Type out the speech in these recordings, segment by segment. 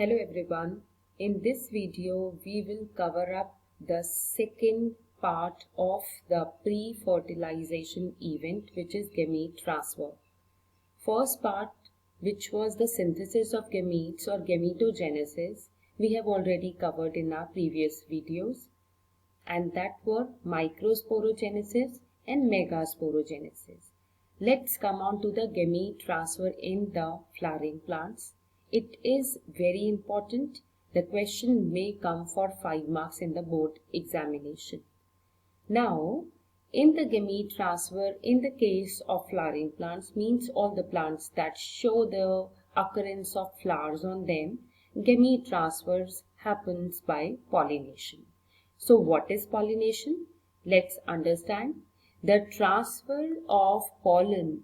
Hello everyone. In this video, we will cover up the second part of the pre-fertilization event, which is gamete transfer. First part, which was the synthesis of gametes or gametogenesis, we have already covered in our previous videos, and that were microsporogenesis and megasporogenesis. Let's come on to the gamete transfer in the flowering plants. It is very important. The question may come for 5 marks in the board examination. Now, in the gamete transfer, in the case of flowering plants, means all the plants that show the occurrence of flowers on them, gamete transfers happens by pollination. So what is pollination? Let's understand. The transfer of pollen,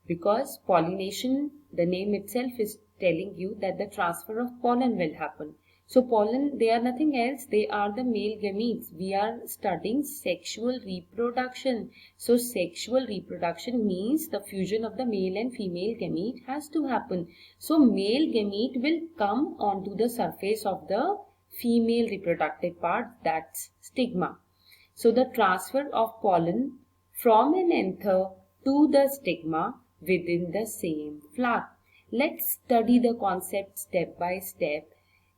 because pollination, the name itself is telling you that the transfer of pollen will happen. So pollen, they are nothing else, they are the male gametes. We are studying sexual reproduction. So sexual reproduction means the fusion of the male and female gamete has to happen. So male gamete will come onto the surface of the female reproductive part, that's stigma. So the transfer of pollen from an anther to the stigma within the same flower. Let's study the concept step by step.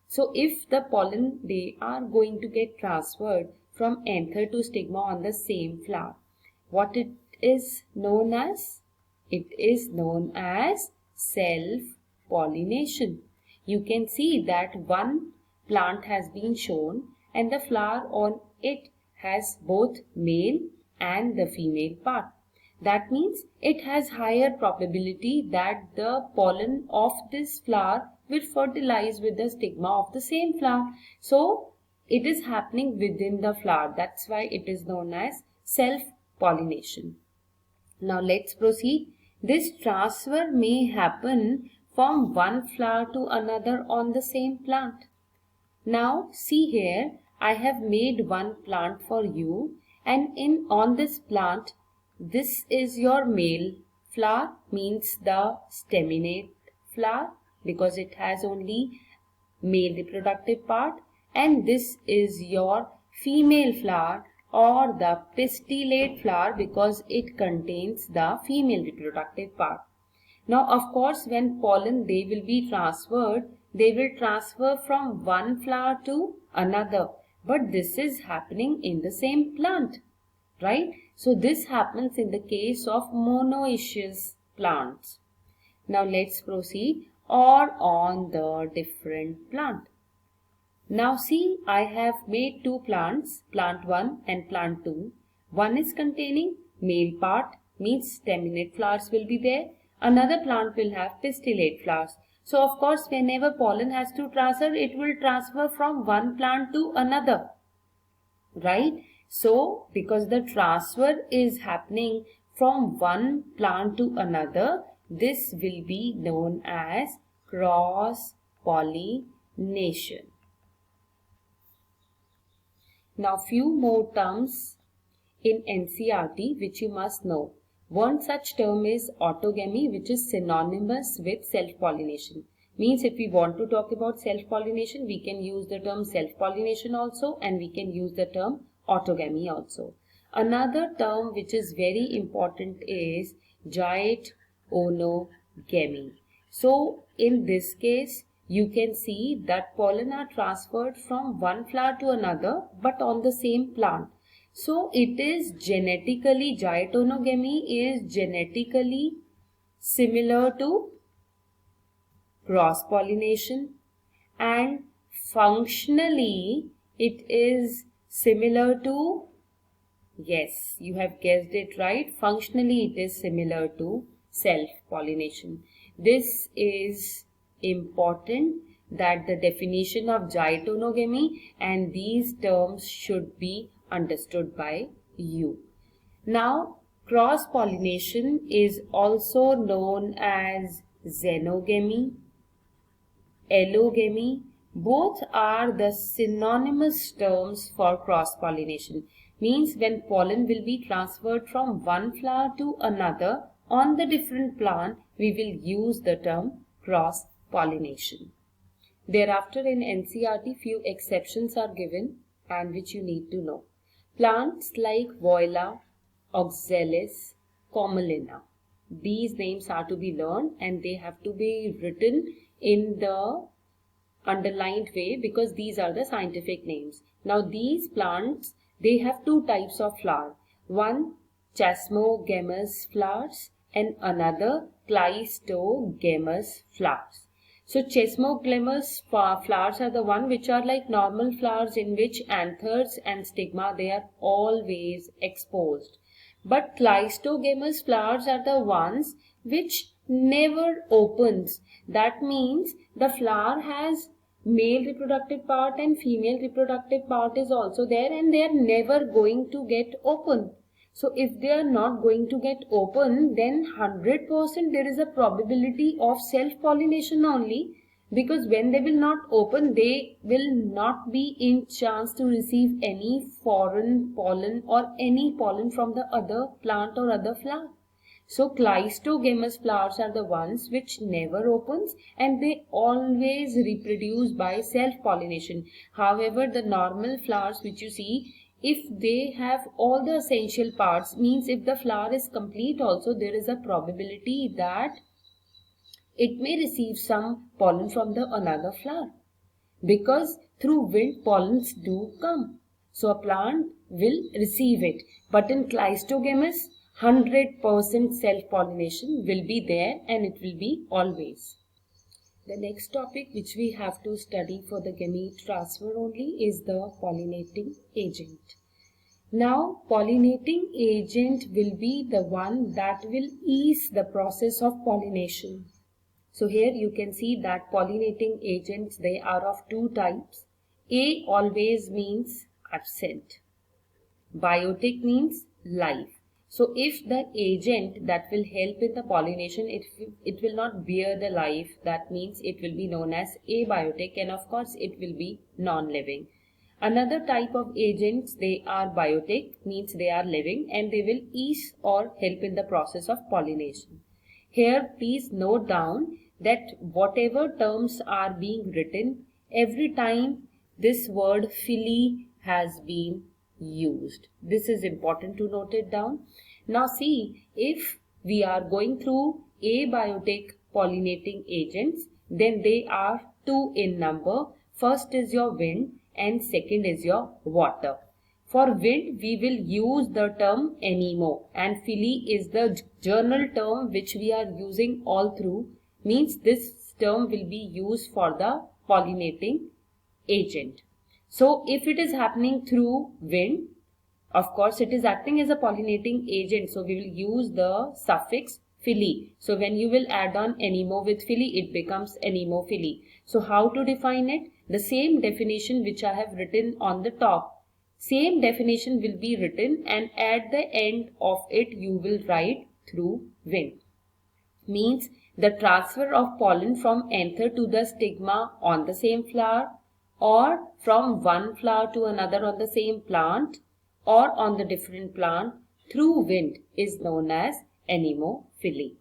So if the pollen, they are going to get transferred from anther to stigma on the same flower, what it is known as? It is known as self-pollination. You can see that one plant has been shown and the flower on it has both male and the female part. That means it has higher probability that the pollen of this flower will fertilize with the stigma of the same flower. So it is happening within the flower. That's why it is known as self-pollination. Now let's proceed. This transfer may happen from one flower to another on the same plant. Now see here, I have made one plant for you, and on this plant, this is your male flower, means the staminate flower, because it has only male reproductive part, and this is your female flower or the pistillate flower, because it contains the female reproductive part. Now of course, when pollen, they will be transferred, they will transfer from one flower to another, but this is happening in the same plant, right? So this happens in the case of monoecious plants. Now let's proceed, or on the different plant. Now see, I have made two plants, plant 1 and plant 2. One is containing male part, means staminate flowers will be there. Another plant will have pistillate flowers. So of course, whenever pollen has to transfer, it will transfer from one plant to another, right? So because the transfer is happening from one plant to another, this will be known as cross pollination. Now few more terms in NCERT which you must know. One such term is autogamy, which is synonymous with self-pollination. Means if we want to talk about self-pollination, we can use the term self-pollination also, and we can use the term autogamy also. Another term which is very important is diatonogamy. So in this case, you can see that pollen are transferred from one flower to another, but on the same plant. So it is genetically, diatonogamy is genetically similar to cross-pollination, and functionally it is similar to, yes, you have guessed it right, functionally it is similar to self-pollination. This is important, that the definition of diatonogamy and these terms should be understood by you. Now, cross-pollination is also known as xenogamy, allogamy. Both are the synonymous terms for cross-pollination. Means when pollen will be transferred from one flower to another on the different plant, we will use the term cross-pollination. Thereafter in NCERT few exceptions are given and which you need to know. Plants like Viola, Oxalis, Commelina. These names are to be learned and they have to be written in the underlined way because these are the scientific names. Now these plants, they have two types of flower. One chasmogamous flowers and another cleistogamous flowers. So chasmogamous flowers are the one which are like normal flowers in which anthers and stigma, they are always exposed. But cleistogamous flowers are the ones which never opens. That means the flower has male reproductive part and female reproductive part is also there and they are never going to get open. So if they are not going to get open, then 100% there is a probability of self-pollination only, because when they will not open, they will not be in chance to receive any foreign pollen or any pollen from the other plant or other flower. So cleistogamous flowers are the ones which never opens and they always reproduce by self-pollination. However, the normal flowers which you see, if they have all the essential parts, means if the flower is complete also, there is a probability that it may receive some pollen from the another flower, because through wind pollens do come. So a plant will receive it. But in cleistogamous, 100% self-pollination will be there and it will be always. The next topic which we have to study for the gamete transfer only is the pollinating agent. Now, pollinating agent will be the one that will ease the process of pollination. So here you can see that pollinating agents, they are of two types. A always means absent. Biotic means live. So if the agent that will help in the pollination, it will not bear the life, that means it will be known as abiotic and of course it will be non-living. Another type of agents, they are biotic, means they are living and they will ease or help in the process of pollination. Here please note down that whatever terms are being written, every time this word "fili" has been used. This is important to note it down. Now see, if we are going through abiotic pollinating agents, then they are two in number. First is your wind and second is your water. For wind, we will use the term anemo and fili is the general term which we are using all through, means this term will be used for the pollinating agent. So if it is happening through wind, of course it is acting as a pollinating agent, so we will use the suffix fili. So when you will add on anemo with fili, it becomes anemophili. So how to define it? The same definition which I have written on the top, same definition will be written and at the end of it you will write through wind. Means the transfer of pollen from anther to the stigma on the same flower, or from one flower to another on the same plant, or on the different plant through wind is known as anemophily.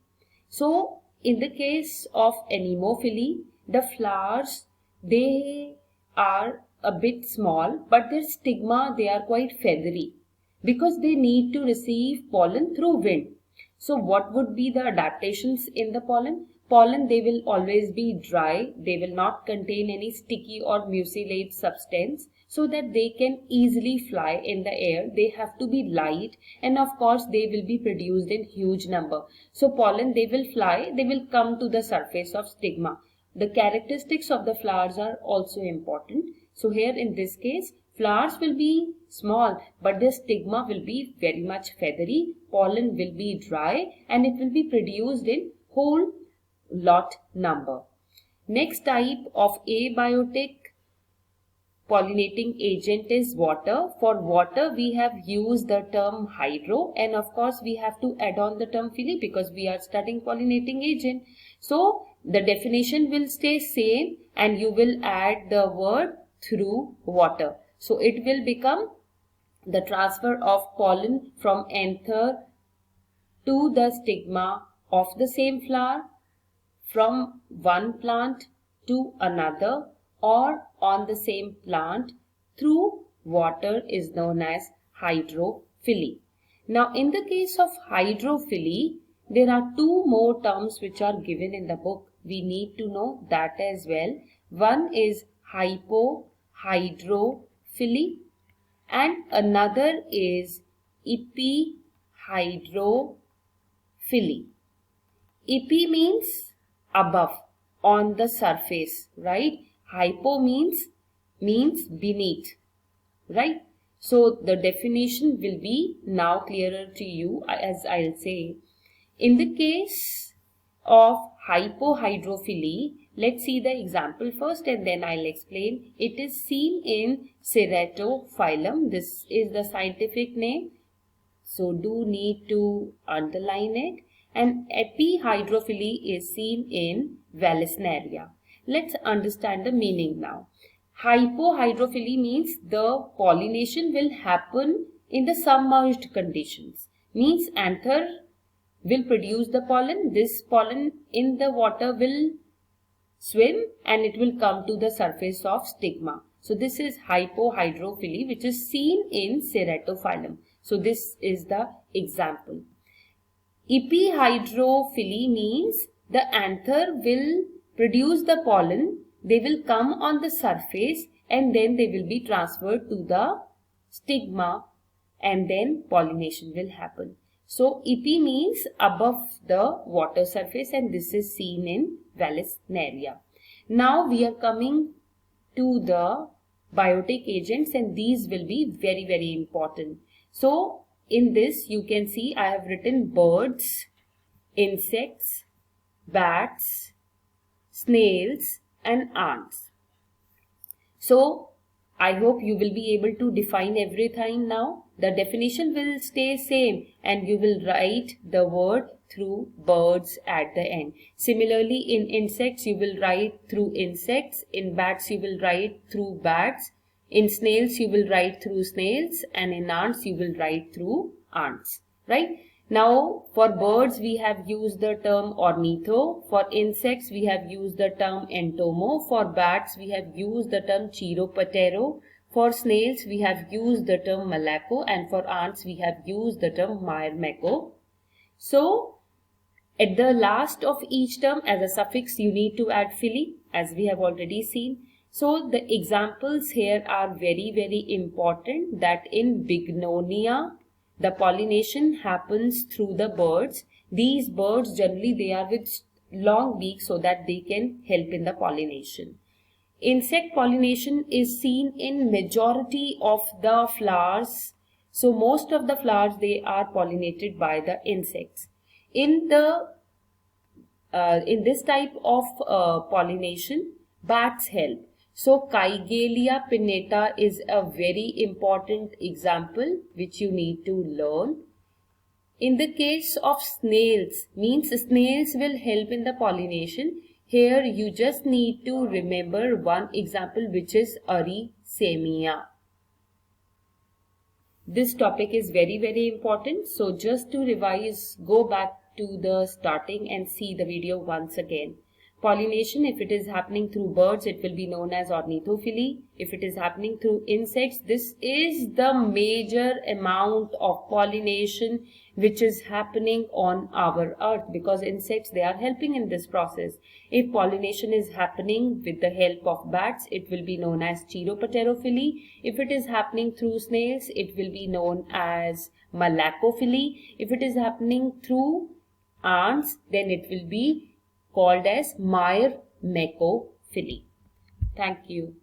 So in the case of anemophily, the flowers, they are a bit small, but their stigma, they are quite feathery because they need to receive pollen through wind. So what would be the adaptations in the pollen? Pollen, they will always be dry. They will not contain any sticky or mucilate substance, so that they can easily fly in the air. They have to be light and of course they will be produced in huge number. So pollen, they will fly, they will come to the surface of stigma. The characteristics of the flowers are also important. So here in this case, flowers will be small, but the stigma will be very much feathery. Pollen will be dry and it will be produced in whole lot number. Next type of abiotic pollinating agent is water. For water, we have used the term hydro and of course we have to add on the term fili because we are studying pollinating agent. So the definition will stay same and you will add the word through water. So it will become the transfer of pollen from anther to the stigma of the same flower from one plant to another or on the same plant through water is known as hydrophily. Now, in the case of hydrophily, there are two more terms which are given in the book. We need to know that as well. One is hypohydrophily and another is epihydrophily. Epi means above, on the surface, right? Hypo means beneath, right? So the definition will be now clearer to you, as I'll say. In the case of hypohydrophily, let's see the example first and then I'll explain. It is seen in Ceratophyllum. This is the scientific name, so do need to underline it. And epihydrophily is seen in Vallisneria. Let's understand the meaning now. Hypohydrophily means the pollination will happen in the submerged conditions. Means anther will produce the pollen. This pollen in the water will swim and it will come to the surface of stigma. So this is hypohydrophily, which is seen in Ceratophyllum. So this is the example. Epihydrophily means the anther will produce the pollen. They will come on the surface and then they will be transferred to the stigma and then pollination will happen. So epi means above the water surface and this is seen in Vallisneria. Now we are coming to the biotic agents and these will be very, very important. So in this you can see I have written birds, insects, bats, snails and ants. So I hope you will be able to define everything now. The definition will stay same and you will write the word through birds at the end. Similarly, in insects you will write through insects, in bats you will write through bats, in snails you will write through snails and in ants you will write through ants, right? Now for birds we have used the term ornitho, for insects we have used the term entomo, for bats we have used the term chiroptero, for snails we have used the term malaco and for ants we have used the term myrmeko. So at the last of each term as a suffix you need to add phily as we have already seen. So the examples here are very, very important, that in Bignonia the pollination happens through the birds. These birds generally they are with long beaks so that they can help in the pollination. Insect pollination is seen in majority of the flowers. So most of the flowers they are pollinated by the insects. In this type of pollination, bats help. So Kigelia pinnata is a very important example which you need to learn. In the case of snails, means snails will help in the pollination. Here you just need to remember one example which is Arisemia. This topic is very, very important. So just to revise, go back to the starting and see the video once again. Pollination, if it is happening through birds, it will be known as ornithophily. If it is happening through insects, this is the major amount of pollination which is happening on our earth, because insects, they are helping in this process. If pollination is happening with the help of bats, it will be known as chiropterophily. If it is happening through snails, it will be known as malacophily. If it is happening through ants, then it will be called as myrmecophily. Thank you.